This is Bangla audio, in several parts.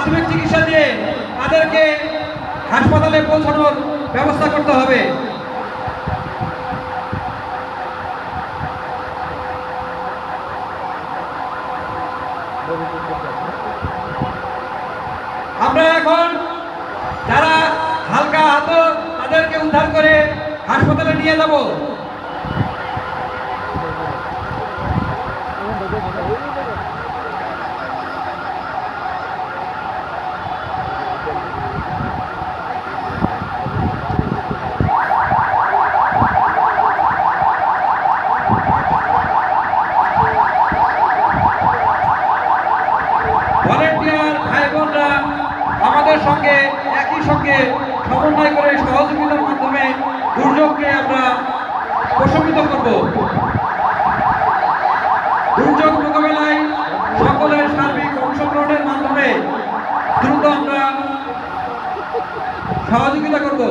প্রাথমিক চিকিৎসা দিয়ে তাদেরকে হাসপাতালে পৌঁছানোর ব্যবস্থা করতে হবে। আমরা এখন যারা হালকা আহত তাদেরকে উদ্ধার করে হাসপাতালে নিয়ে যাব। ভলেন্টিয়ার ভাই বোনরা আমাদের সঙ্গে একই সঙ্গে সমন্বয় করে সহযোগিতার মাধ্যমে দুর্যোগকে আমরা প্রশমিত করব। দুর্যোগ মোকাবেলায় সকলের সার্বিক অংশগ্রহণের মাধ্যমে দ্রুত আমরা সহযোগিতা করব।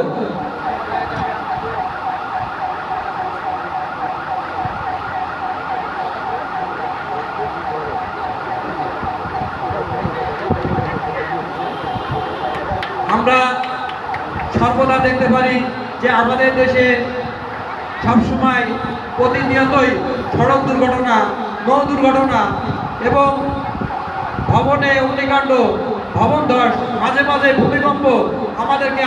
আমরা সর্বদা দেখতে পারি যে আমাদের দেশে সবসময় প্রতিনিয়তই সড়ক দুর্ঘটনা, নৌ দুর্ঘটনা এবং ভবনে অগ্নিকাণ্ড, ভবন ধস, মাঝে মাঝে ভূমিকম্প আমাদেরকে